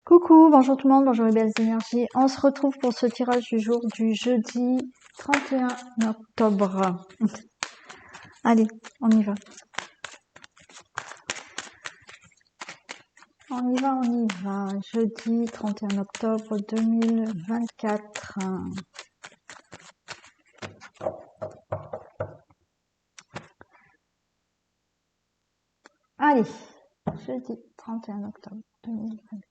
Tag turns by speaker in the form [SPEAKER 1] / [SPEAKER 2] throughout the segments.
[SPEAKER 1] Coucou, bonjour tout le monde, bonjour les belles énergies. On se retrouve pour ce tirage du jour du jeudi 31 octobre. Allez, on y va. On y va, on y va. Jeudi 31 octobre 2024. Allez, jeudi 31 octobre 2024.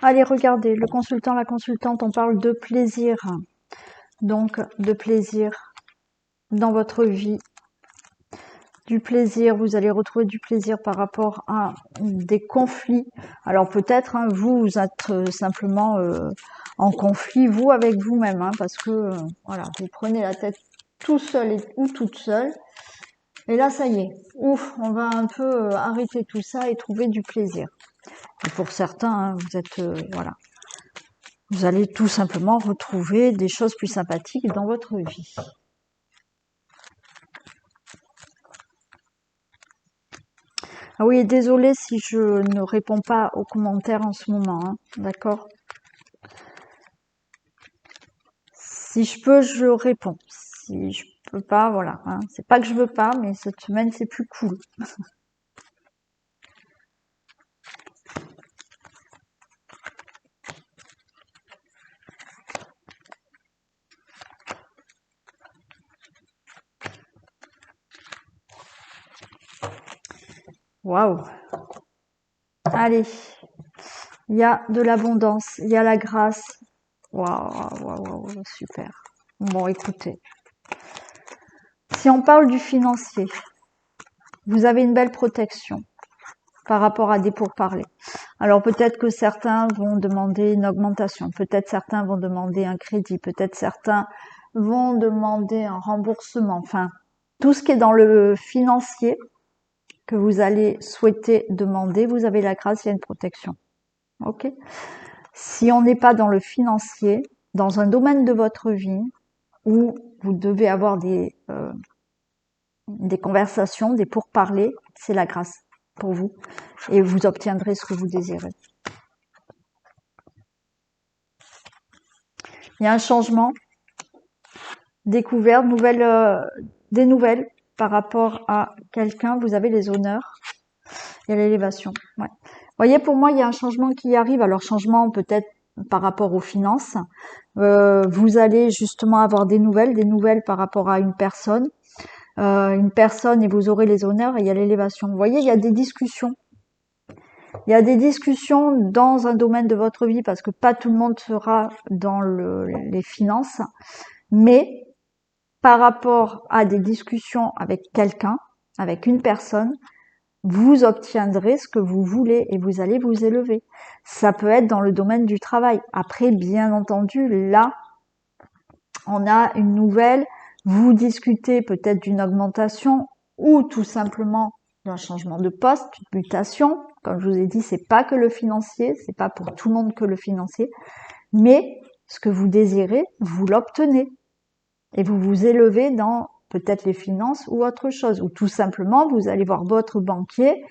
[SPEAKER 1] Allez, regardez, le consultant, la consultante, on parle de plaisir. Donc, de plaisir dans votre vie. Du plaisir, vous allez retrouver du plaisir par rapport à des conflits. Alors peut-être, hein, vous êtes simplement en conflit, vous, avec vous-même, hein, parce que, voilà, vous prenez la tête tout seul ou toute seule. Et là, ça y est, ouf, on va un peu arrêter tout ça et trouver du plaisir. Et pour certains, hein, vous êtes, voilà, vous allez tout simplement retrouver des choses plus sympathiques dans votre vie. Ah oui, désolé si je ne réponds pas aux commentaires en ce moment, hein, d'accord? Si je peux, je réponds. Si je peux pas, voilà. Hein. C'est pas que je veux pas, mais cette semaine, c'est plus cool. Waouh! Allez, il y a de l'abondance, il y a la grâce. Waouh, waouh, waouh, super. Bon, écoutez. Si on parle du financier, vous avez une belle protection par rapport à des pourparlers. Alors peut-être que certains vont demander une augmentation, peut-être certains vont demander un crédit, peut-être certains vont demander un remboursement, enfin, tout ce qui est dans le financier que vous allez souhaiter demander, vous avez la grâce, il y a une protection. Ok ? Si on n'est pas dans le financier, dans un domaine de votre vie où vous devez avoir des conversations, des pourparlers, c'est la grâce pour vous et vous obtiendrez ce que vous désirez. Il y a un changement, découverte, des nouvelles par rapport à quelqu'un, vous avez les honneurs, il y a l'élévation. Ouais. Vous voyez, pour moi, il y a un changement qui arrive. Alors, changement peut-être par rapport aux finances. Vous allez justement avoir des nouvelles par rapport à une personne et vous aurez les honneurs et il y a l'élévation. Vous voyez, il y a des discussions. Il y a des discussions dans un domaine de votre vie parce que pas tout le monde sera dans les finances, mais par rapport à des discussions avec quelqu'un, avec une personne, vous obtiendrez ce que vous voulez et vous allez vous élever. Ça peut être dans le domaine du travail. Après, bien entendu, là, on a une nouvelle, vous discutez peut-être d'une augmentation ou tout simplement d'un changement de poste, d'une mutation. Comme je vous ai dit, c'est pas que le financier, c'est pas pour tout le monde que le financier, mais ce que vous désirez, vous l'obtenez. Et vous vous élevez dans peut-être les finances ou autre chose. Ou tout simplement, vous allez voir votre banquier,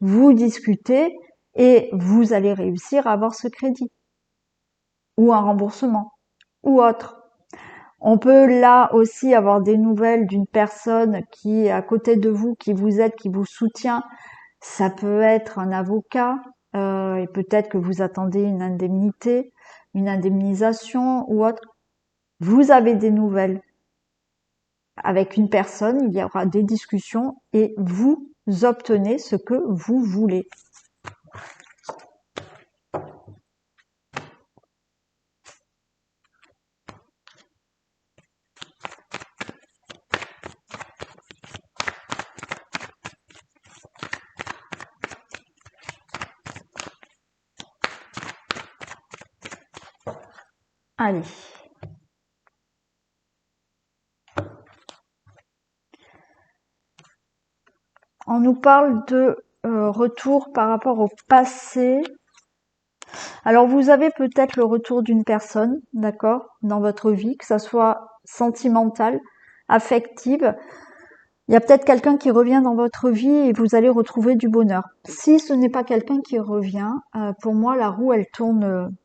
[SPEAKER 1] vous discutez et vous allez réussir à avoir ce crédit. Ou un remboursement. Ou autre. On peut là aussi avoir des nouvelles d'une personne qui est à côté de vous, qui vous aide, qui vous soutient. Ça peut être un avocat et peut-être que vous attendez une indemnité, une indemnisation ou autre. Vous avez des nouvelles avec une personne, il y aura des discussions et vous obtenez ce que vous voulez. Allez. On nous parle de retour par rapport au passé. Alors, vous avez peut-être le retour d'une personne, d'accord, dans votre vie, que ça soit sentimentale, affective. Il y a peut-être quelqu'un qui revient dans votre vie et vous allez retrouver du bonheur. Si ce n'est pas quelqu'un qui revient, pour moi, la roue, elle tourne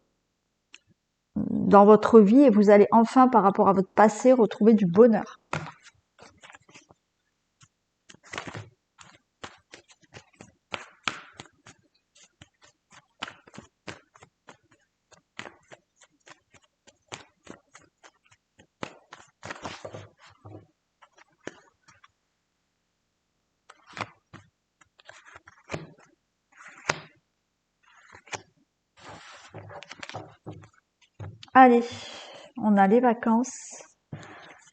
[SPEAKER 1] dans votre vie et vous allez enfin, par rapport à votre passé, retrouver du bonheur. Allez, on a les vacances,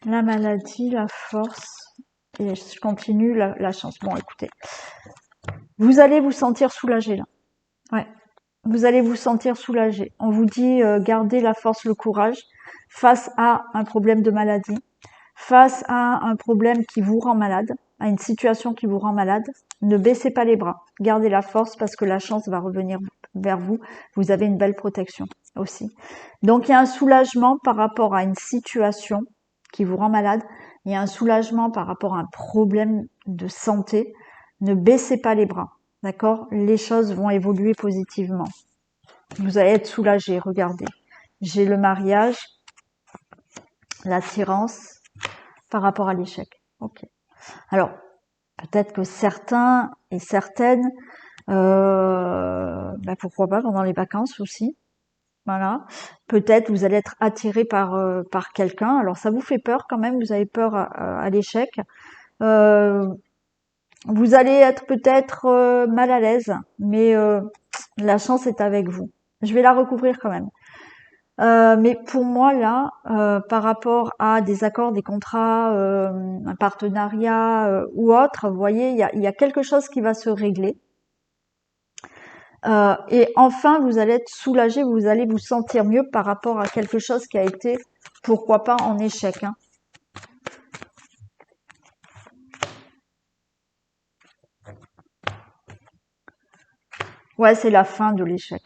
[SPEAKER 1] la maladie, la force, et je continue la chance. Bon, écoutez, vous allez vous sentir soulagé là. Ouais, vous allez vous sentir soulagé. On vous dit gardez la force, le courage face à un problème de maladie, face à un problème qui vous rend malade, à une situation qui vous rend malade. Ne baissez pas les bras, gardez la force parce que la chance va revenir vers vous. Vous avez une belle protection aussi. Donc il y a un soulagement par rapport à une situation qui vous rend malade. Il y a un soulagement par rapport à un problème de santé. Ne baissez pas les bras, d'accord? Les choses vont évoluer positivement. Vous allez être soulagé, regardez. J'ai le mariage, l'attirance par rapport à l'échec. Ok. Alors, peut-être que certains et certaines, pourquoi pas pendant les vacances aussi. Voilà. Peut-être vous allez être attiré par quelqu'un. Alors ça vous fait peur quand même. Vous avez peur à l'échec. Vous allez être peut-être mal à l'aise, mais la chance est avec vous. Je vais la recouvrir quand même. Mais pour moi là, par rapport à des accords, des contrats, un partenariat ou autre, vous voyez, il y a quelque chose qui va se régler. Et enfin, vous allez être soulagé, vous allez vous sentir mieux par rapport à quelque chose qui a été, pourquoi pas, en échec. Hein. Ouais, c'est la fin de l'échec.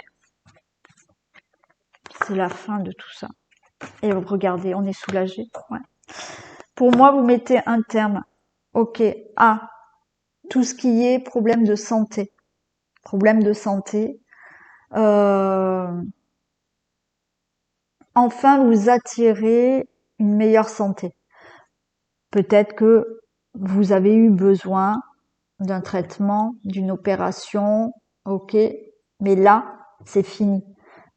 [SPEAKER 1] C'est la fin de tout ça. Et regardez, on est soulagé. Ouais. Pour moi, vous mettez un terme, ok, à tout ce qui est problème de santé. Problème de santé. Enfin, vous attirez une meilleure santé. Peut-être que vous avez eu besoin d'un traitement, d'une opération, ok, mais là, c'est fini.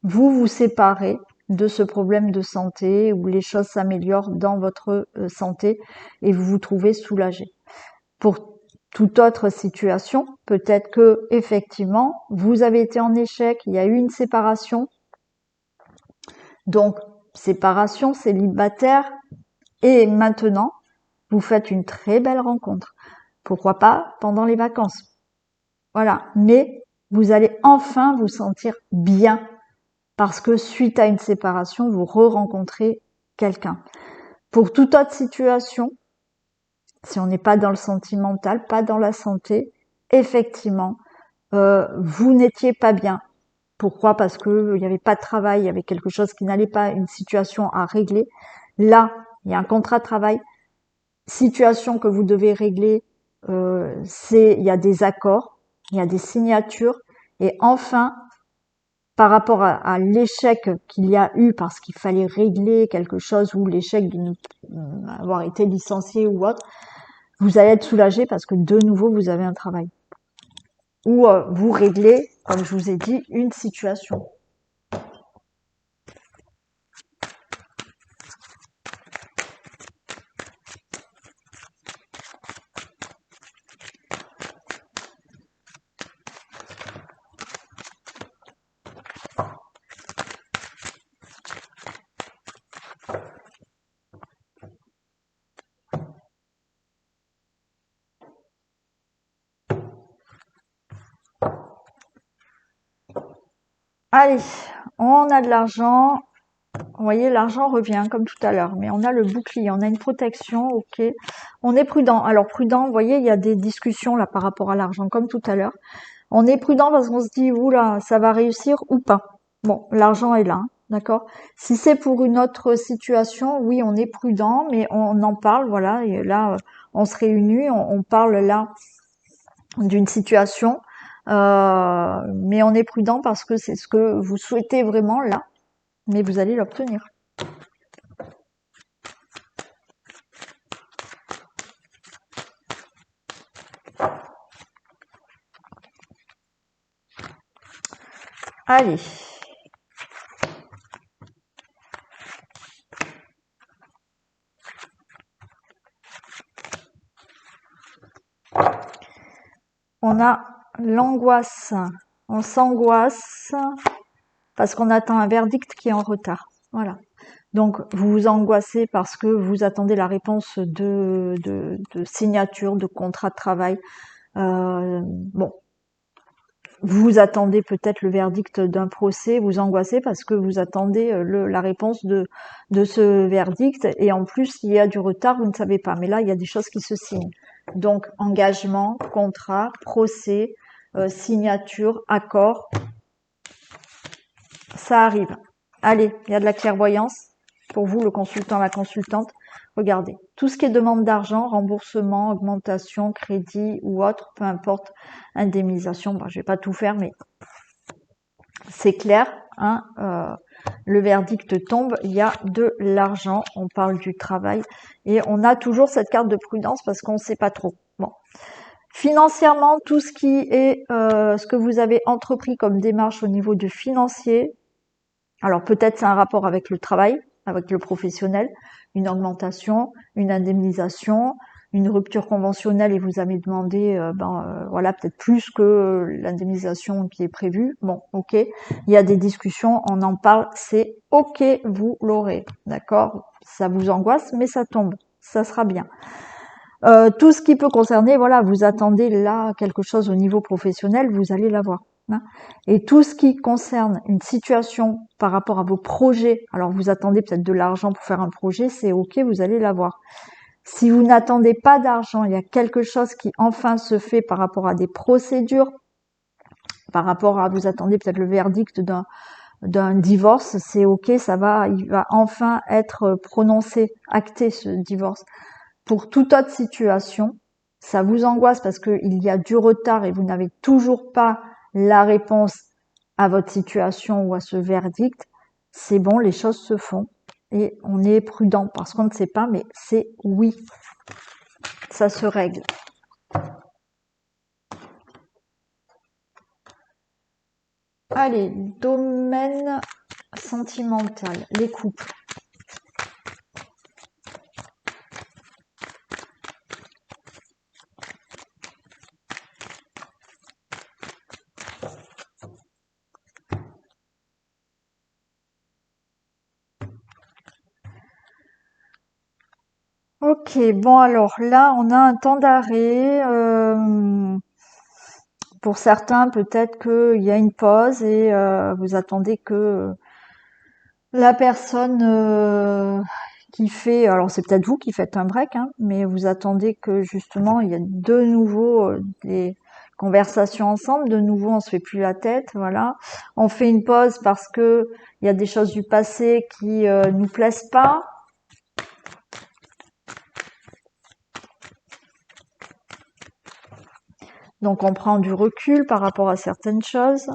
[SPEAKER 1] Vous vous séparez de ce problème de santé où les choses s'améliorent dans votre santé et vous vous trouvez soulagé. Pour toute autre situation, peut-être que effectivement, vous avez été en échec, il y a eu une séparation. Donc, séparation, célibataire, et maintenant, vous faites une très belle rencontre. Pourquoi pas pendant les vacances. Voilà. Mais vous allez enfin vous sentir bien parce que suite à une séparation, vous re-rencontrez quelqu'un. Pour toute autre situation, si on n'est pas dans le sentimental, pas dans la santé, effectivement, vous n'étiez pas bien. Pourquoi? Parce que il n'y avait pas de travail, il y avait quelque chose qui n'allait pas, une situation à régler. Là, il y a un contrat de travail, situation que vous devez régler, il y a des accords, il y a des signatures, et enfin, par rapport à l'échec qu'il y a eu parce qu'il fallait régler quelque chose ou l'échec de avoir été licencié ou autre, vous allez être soulagé parce que de nouveau vous avez un travail. Ou vous réglez, comme je vous ai dit, une situation. Allez, on a de l'argent. Vous voyez, l'argent revient comme tout à l'heure, mais on a le bouclier, on a une protection, ok. On est prudent. Alors prudent, vous voyez, il y a des discussions là par rapport à l'argent, comme tout à l'heure. On est prudent parce qu'on se dit, oula, ça va réussir ou pas. Bon, l'argent est là, hein, d'accord? Si c'est pour une autre situation, oui, on est prudent, mais on en parle, voilà. Et là, on se réunit, on parle là d'une situation, mais on est prudent parce que c'est ce que vous souhaitez vraiment là, mais vous allez l'obtenir. Allez. On a l'angoisse. On s'angoisse parce qu'on attend un verdict qui est en retard. Voilà. Donc, vous vous angoissez parce que vous attendez la réponse de signature, de contrat de travail. Bon, vous attendez peut-être le verdict d'un procès, vous angoissez parce que vous attendez la réponse de ce verdict et en plus il y a du retard, vous ne savez pas. Mais là, il y a des choses qui se signent. Donc, engagement, contrat, procès, signature, accord, ça arrive. Allez, il y a de la clairvoyance pour vous, le consultant, la consultante. Regardez, tout ce qui est demande d'argent, remboursement, augmentation, crédit ou autre, peu importe, indemnisation, bon, je vais pas tout faire, mais c'est clair, hein, le verdict tombe, il y a de l'argent, on parle du travail, et on a toujours cette carte de prudence parce qu'on ne sait pas trop. Bon. Financièrement, tout ce qui est ce que vous avez entrepris comme démarche au niveau du financier, alors peut-être c'est un rapport avec le travail, avec le professionnel, une augmentation, une indemnisation, une rupture conventionnelle et vous avez demandé voilà peut-être plus que l'indemnisation qui est prévue. Bon, ok, il y a des discussions, on en parle, c'est ok, vous l'aurez, d'accord? Ça vous angoisse, mais ça tombe, ça sera bien. Tout ce qui peut concerner, voilà, vous attendez là quelque chose au niveau professionnel, vous allez l'avoir. Hein. Et tout ce qui concerne une situation par rapport à vos projets, alors vous attendez peut-être de l'argent pour faire un projet, c'est ok, vous allez l'avoir. Si vous n'attendez pas d'argent, il y a quelque chose qui enfin se fait par rapport à des procédures, par rapport à vous attendez peut-être le verdict d'un divorce, c'est ok, ça va, il va enfin être prononcé, acté ce divorce. Pour toute autre situation, ça vous angoisse parce qu'il y a du retard et vous n'avez toujours pas la réponse à votre situation ou à ce verdict, c'est bon, les choses se font et on est prudent parce qu'on ne sait pas, mais c'est oui, ça se règle. Allez, domaine sentimental, les couples. Ok, bon alors là, on a un temps d'arrêt. Pour certains, peut-être qu'il y a une pause et vous attendez que la personne qui fait, alors c'est peut-être vous qui faites un break, hein, mais vous attendez que justement il y a de nouveau des conversations ensemble, de nouveau on se fait plus la tête, voilà. On fait une pause parce que il y a des choses du passé qui nous plaisent pas. Donc on prend du recul par rapport à certaines choses.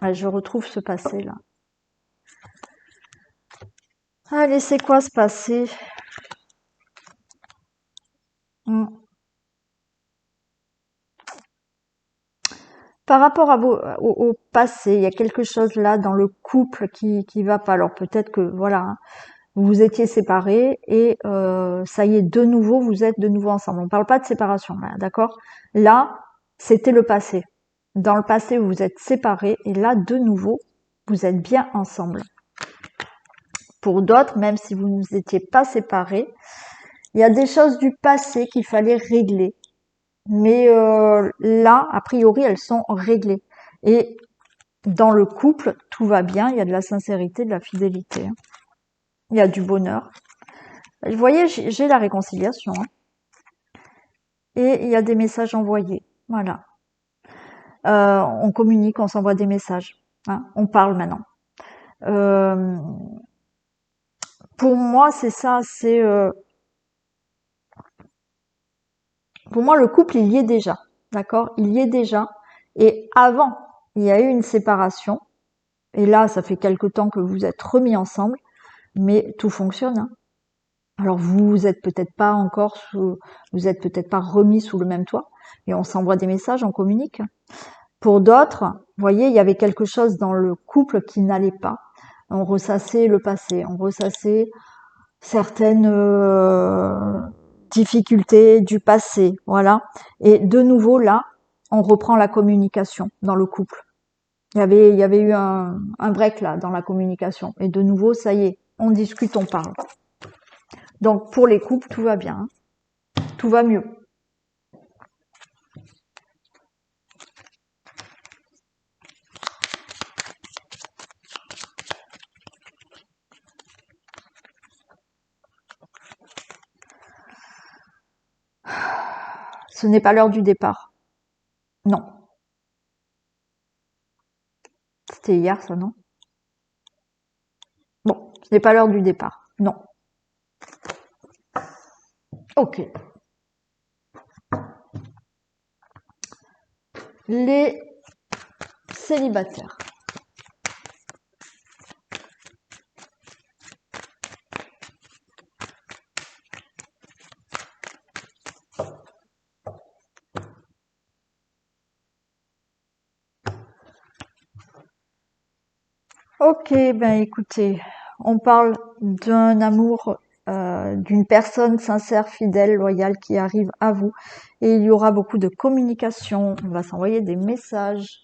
[SPEAKER 1] Ah, je retrouve ce passé là. Allez, c'est quoi ce passé? Par rapport à au passé, il y a quelque chose là dans le couple qui va pas. Alors peut-être que voilà, hein, vous étiez séparés et ça y est, de nouveau, vous êtes de nouveau ensemble. On parle pas de séparation, là, d'accord? Là, c'était le passé. Dans le passé, vous vous êtes séparés et là, de nouveau, vous êtes bien ensemble. Pour d'autres, même si vous ne étiez pas séparés, il y a des choses du passé qu'il fallait régler. Mais là, a priori, elles sont réglées. Et dans le couple, tout va bien, il y a de la sincérité, de la fidélité. Il y a du bonheur. Vous voyez, j'ai la réconciliation. Hein. et il y a des messages envoyés. Voilà. On communique, on s'envoie des messages. Hein, on parle maintenant. Pour moi, c'est ça. Pour moi, le couple, il y est déjà. D'accord? Il y est déjà. Et avant, il y a eu une séparation. Et là, ça fait quelque temps que vous êtes remis ensemble. Mais tout fonctionne. Hein. Alors vous êtes peut-être pas vous êtes peut-être pas remis sous le même toit, et on s'envoie des messages, on communique. Pour d'autres, vous voyez, il y avait quelque chose dans le couple qui n'allait pas. On ressassait le passé, on ressassait certaines difficultés du passé, voilà. Et de nouveau là, on reprend la communication dans le couple. Il y avait eu un break là dans la communication, et de nouveau, ça y est, on discute, on parle. Donc pour les couples, tout va bien, hein. Tout va mieux. Ce n'est pas l'heure du départ. Non. C'était hier, ça, non? Bon, ce n'est pas l'heure du départ. Non. Ok. Les célibataires. Ok, ben écoutez, on parle d'un amour, d'une personne sincère, fidèle, loyale qui arrive à vous. Et il y aura beaucoup de communication. On va s'envoyer des messages.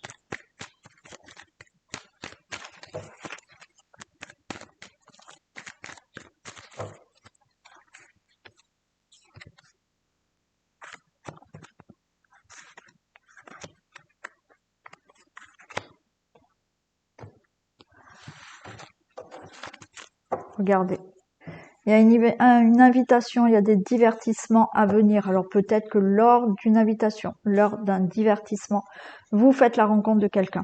[SPEAKER 1] Regardez. Il y a une invitation, il y a des divertissements à venir. Alors peut-être que lors d'une invitation, lors d'un divertissement, vous faites la rencontre de quelqu'un.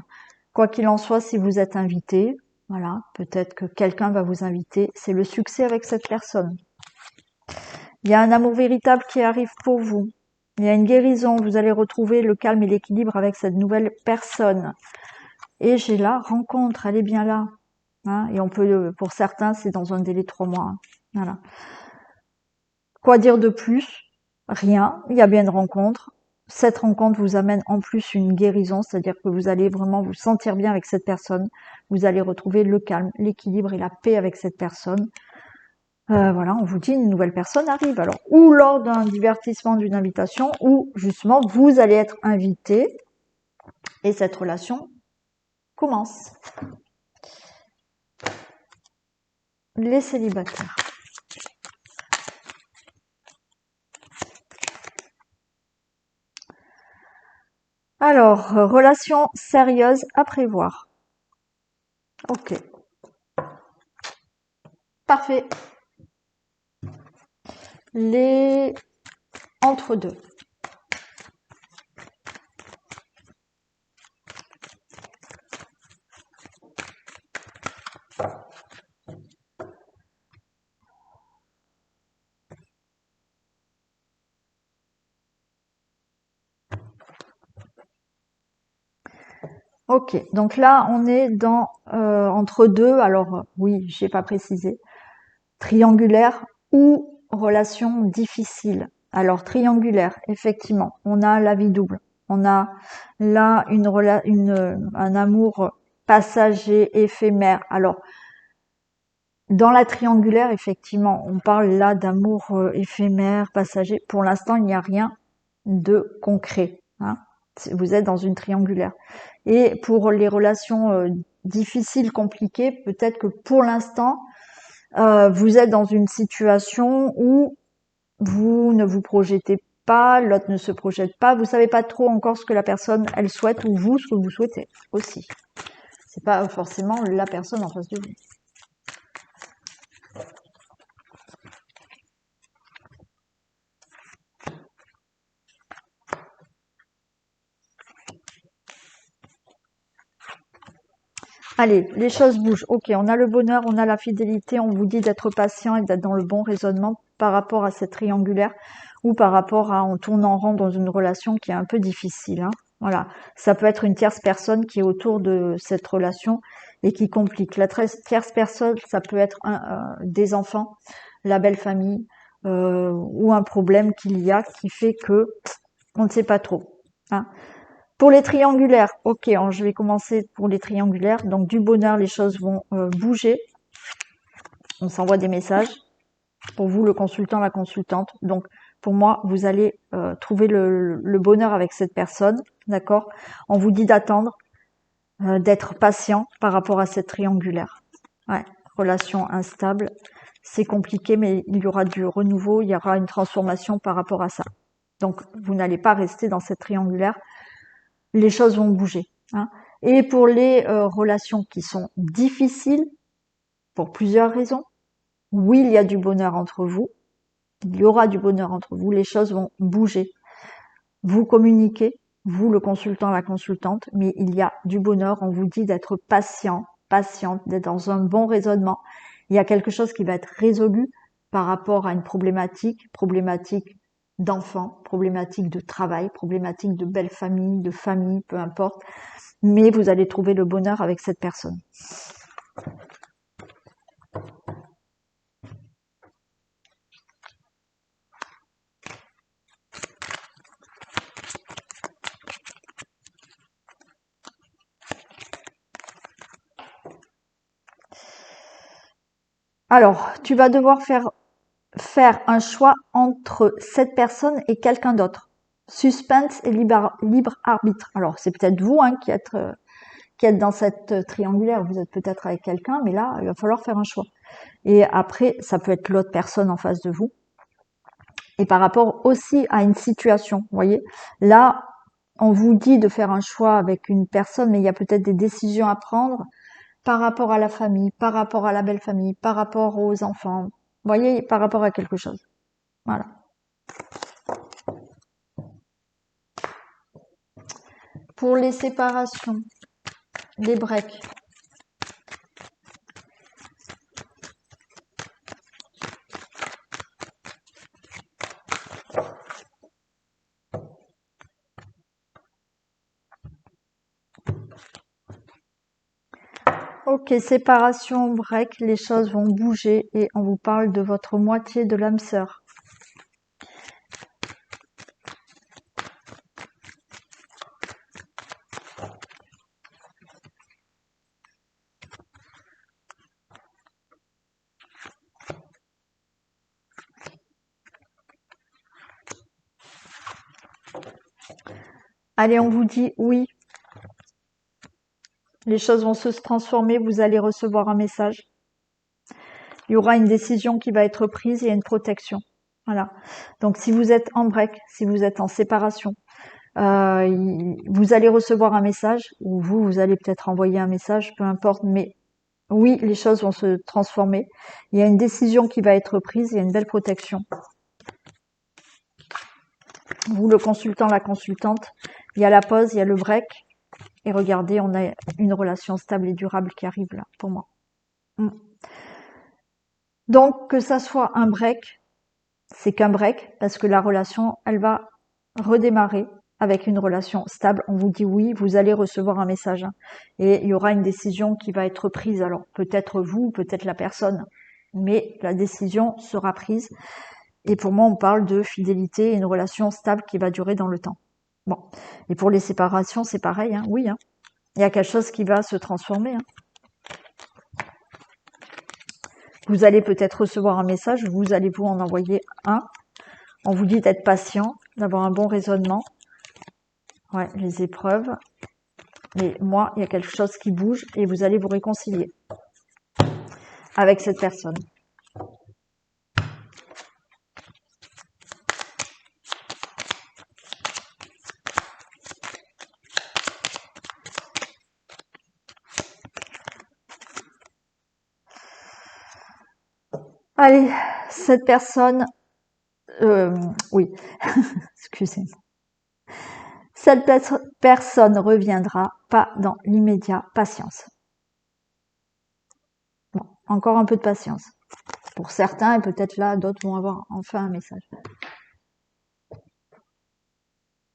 [SPEAKER 1] Quoi qu'il en soit, si vous êtes invité, voilà, peut-être que quelqu'un va vous inviter. C'est le succès avec cette personne. Il y a un amour véritable qui arrive pour vous. Il y a une guérison. Vous allez retrouver le calme et l'équilibre avec cette nouvelle personne. Et j'ai la rencontre, elle est bien là. Hein, et on peut, pour certains, c'est dans un délai de 3 mois. Hein. Voilà. Quoi dire de plus? Rien. Il y a bien une rencontre. Cette rencontre vous amène en plus une guérison, c'est-à-dire que vous allez vraiment vous sentir bien avec cette personne. Vous allez retrouver le calme, l'équilibre et la paix avec cette personne. Voilà, on vous dit une nouvelle personne arrive. Alors, ou lors d'un divertissement, d'une invitation, ou justement vous allez être invité et cette relation commence. Les célibataires. Alors, relation sérieuse à prévoir. Ok. Parfait. Les entre-deux. Ok, donc là on est dans entre deux. Alors oui, j'ai pas précisé. Triangulaire ou relation difficile. Alors triangulaire, effectivement, on a la vie double. On a là un amour passager, éphémère. Alors dans la triangulaire, effectivement, on parle là d'amour éphémère, passager. Pour l'instant, il n'y a rien de concret. Hein. Vous êtes dans une triangulaire. Et pour les relations difficiles, compliquées, peut-être que pour l'instant, vous êtes dans une situation où vous ne vous projetez pas, l'autre ne se projette pas, vous savez pas trop encore ce que la personne elle souhaite ou vous ce que vous souhaitez aussi. C'est pas forcément la personne en face de vous. Allez, les choses bougent. Ok, on a le bonheur, on a la fidélité, on vous dit d'être patient et d'être dans le bon raisonnement par rapport à cette triangulaire ou par rapport à on tourne en rond dans une relation qui est un peu difficile. Hein. Voilà, ça peut être une tierce personne qui est autour de cette relation et qui complique. La tierce personne, ça peut être des enfants, la belle famille ou un problème qu'il y a qui fait que on ne sait pas trop. Hein. Pour les triangulaires, ok, je vais commencer pour les triangulaires. Donc du bonheur, les choses vont bouger. On s'envoie des messages. Pour vous, le consultant, la consultante. Donc pour moi, vous allez trouver le bonheur avec cette personne, d'accord? On vous dit d'attendre, d'être patient par rapport à cette triangulaire. Ouais, relation instable, c'est compliqué, mais il y aura du renouveau, il y aura une transformation par rapport à ça. Donc vous n'allez pas rester dans cette triangulaire. Les choses vont bouger. Hein. Et pour les relations qui sont difficiles, pour plusieurs raisons, oui, il y a du bonheur entre vous, il y aura du bonheur entre vous, les choses vont bouger. Vous communiquez, vous le consultant, la consultante, mais il y a du bonheur, on vous dit d'être patient, patiente, d'être dans un bon raisonnement. Il y a quelque chose qui va être résolu par rapport à une problématique d'enfant, problématique de travail, problématique de belle famille, peu importe. Mais vous allez trouver le bonheur avec cette personne. Alors, tu vas devoir faire un choix entre cette personne et quelqu'un d'autre. Suspense et libre arbitre. Alors, c'est peut-être vous hein, qui êtes dans cette triangulaire. Vous êtes peut-être avec quelqu'un, mais là, il va falloir faire un choix. Et après, ça peut être l'autre personne en face de vous. Et par rapport aussi à une situation, vous voyez, là, on vous dit de faire un choix avec une personne, mais il y a peut-être des décisions à prendre par rapport à la famille, par rapport à la belle famille, par rapport aux enfants, vous voyez, par rapport à quelque chose. Voilà. Pour les séparations, les breaks. Ok, séparation, break, les choses vont bouger et on vous parle de votre moitié de l'âme sœur. Allez, on vous dit oui. Les choses vont se transformer, vous allez recevoir un message. Il y aura une décision qui va être prise, il y a une protection. Voilà. Donc si vous êtes en break, si vous êtes en séparation, vous allez recevoir un message, ou vous allez peut-être envoyer un message, peu importe, mais oui, les choses vont se transformer. Il y a une décision qui va être prise, il y a une belle protection. Vous, le consultant, la consultante, il y a la pause, il y a le break. Et regardez, on a une relation stable et durable qui arrive là, pour moi. Donc, que ça soit un break, c'est qu'un break, parce que la relation, elle va redémarrer avec une relation stable. On vous dit oui, vous allez recevoir un message. Et il y aura une décision qui va être prise. Alors, peut-être vous, peut-être la personne. Mais la décision sera prise. Et pour moi, on parle de fidélité et une relation stable qui va durer dans le temps. Bon. Et pour les séparations, c'est pareil, hein. Oui, hein. Il y a quelque chose qui va se transformer. Hein. Vous allez peut-être recevoir un message, vous allez vous en envoyer un. On vous dit d'être patient, d'avoir un bon raisonnement. Ouais, les épreuves. Mais moi, il y a quelque chose qui bouge et vous allez vous réconcilier avec cette personne. Allez, cette personne, oui, excusez-moi. Cette personne reviendra pas dans l'immédiat, patience. Encore un peu de patience. Pour certains, et peut-être là, d'autres vont avoir enfin un message.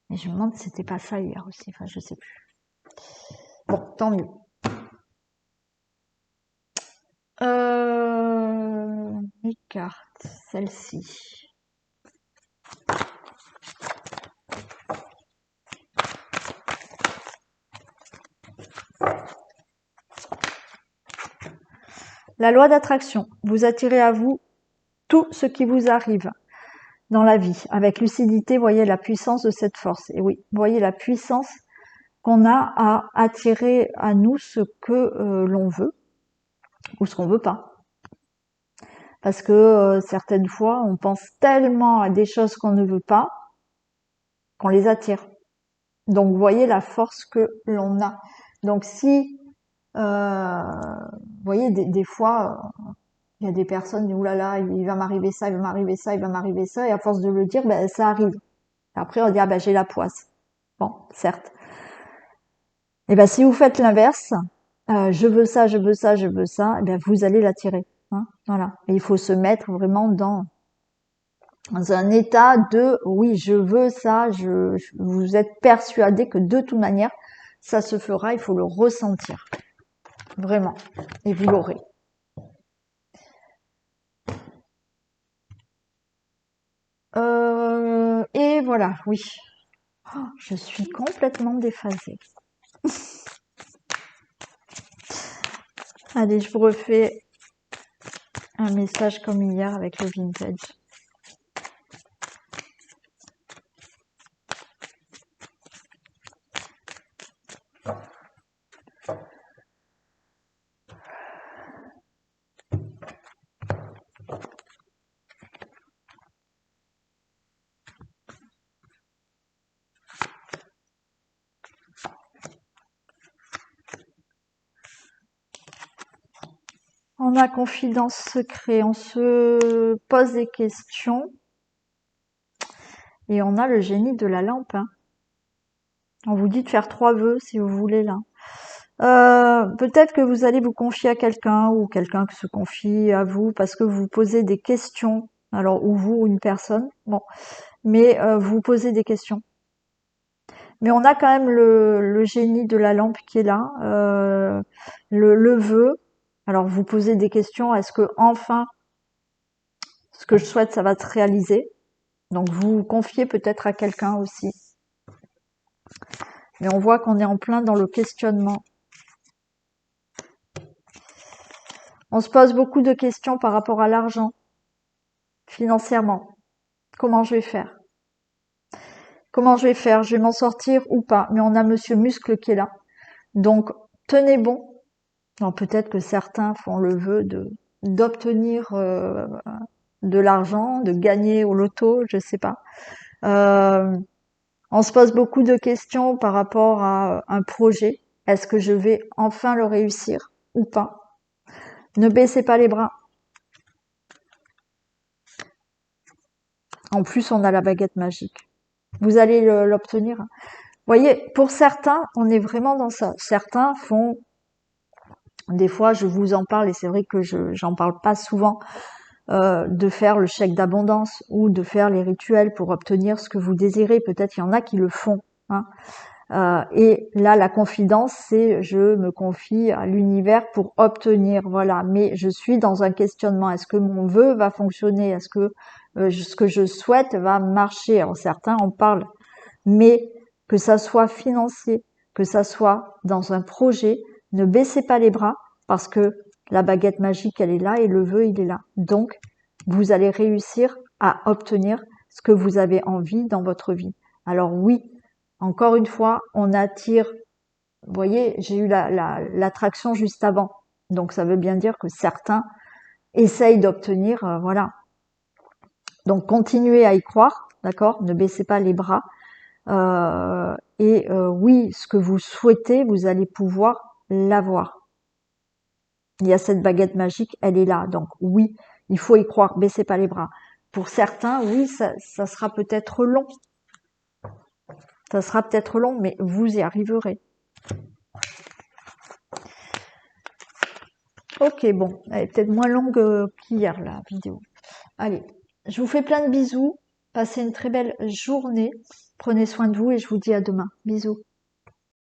[SPEAKER 1] Mais je me demande si c'était pas ça hier aussi. Enfin, je sais plus. Bon, tant mieux. Mes cartes, celle-ci. La loi d'attraction. Vous attirez à vous tout ce qui vous arrive dans la vie. Avec lucidité, voyez la puissance de cette force. Et oui, voyez la puissance qu'on a à attirer à nous ce que l'on veut ou ce qu'on veut pas. Parce que certaines fois, on pense tellement à des choses qu'on ne veut pas qu'on les attire. Donc, voyez la force que l'on a. Donc, si, vous voyez, des fois, il y a des personnes qui disent, oulala, il va m'arriver ça, il va m'arriver ça, il va m'arriver ça, et à force de le dire, ben, ça arrive. Après, on dit, ah ben, j'ai la poisse. Bon, certes. Et ben, si vous faites l'inverse, je veux ça, je veux ça, je veux ça, et ben, vous allez l'attirer. Hein, voilà. Et il faut se mettre vraiment dans un état de, oui, je veux ça, vous êtes persuadé que de toute manière, ça se fera, il faut le ressentir. Vraiment. Et vous l'aurez. Et voilà, oui. Oh, je suis complètement déphasée. Allez, je vous refais un message comme hier avec le vintage. On a confidence secret, on se pose des questions et on a le génie de la lampe. Hein. On vous dit de faire 3 vœux si vous voulez là. Peut-être que vous allez vous confier à quelqu'un ou quelqu'un qui se confie à vous parce que vous posez des questions. Alors, ou vous ou une personne, bon, mais vous posez des questions. Mais on a quand même le génie de la lampe qui est là, le vœu. Alors, vous posez des questions. Est-ce que enfin, ce que je souhaite, ça va se réaliser? Donc, vous confiez peut-être à quelqu'un aussi. Mais on voit qu'on est en plein dans le questionnement. On se pose beaucoup de questions par rapport à l'argent, financièrement. Comment je vais faire? Comment je vais faire? Je vais m'en sortir ou pas? Mais on a Monsieur Muscle qui est là. Donc, tenez bon. Alors, peut-être que certains font le vœu d'obtenir de l'argent, de gagner au loto, je sais pas. On se pose beaucoup de questions par rapport à un projet. Est-ce que je vais enfin le réussir ou pas? Ne baissez pas les bras. En plus, on a la baguette magique. Vous allez l'obtenir. Vous voyez, pour certains, on est vraiment dans ça. Certains font, des fois, je vous en parle et c'est vrai que j'en parle pas souvent, de faire le chèque d'abondance ou de faire les rituels pour obtenir ce que vous désirez. Peut-être il y en a qui le font. Hein. Et là, la confidence, c'est je me confie à l'univers pour obtenir. Voilà. Mais je suis dans un questionnement. Est-ce que mon vœu va fonctionner? Est-ce que ce que je souhaite va marcher? Alors certains en parlent, mais que ça soit financier, que ça soit dans un projet, ne baissez pas les bras parce que la baguette magique, elle est là et le vœu, il est là. Donc, vous allez réussir à obtenir ce que vous avez envie dans votre vie. Alors oui, encore une fois, on attire, vous voyez, j'ai eu l'attraction juste avant. Donc, ça veut bien dire que certains essayent d'obtenir, voilà. Donc, continuez à y croire, d'accord? Ne baissez pas les bras. Oui, ce que vous souhaitez, vous allez pouvoir l'avoir. Il y a cette baguette magique, elle est là. Donc oui, il faut y croire, baissez pas les bras. Pour certains, oui, ça sera peut-être long. Ça sera peut-être long, mais vous y arriverez. Ok, bon, elle est peut-être moins longue qu'hier, la vidéo. Allez, je vous fais plein de bisous. Passez une très belle journée. Prenez soin de vous et je vous dis à demain. Bisous.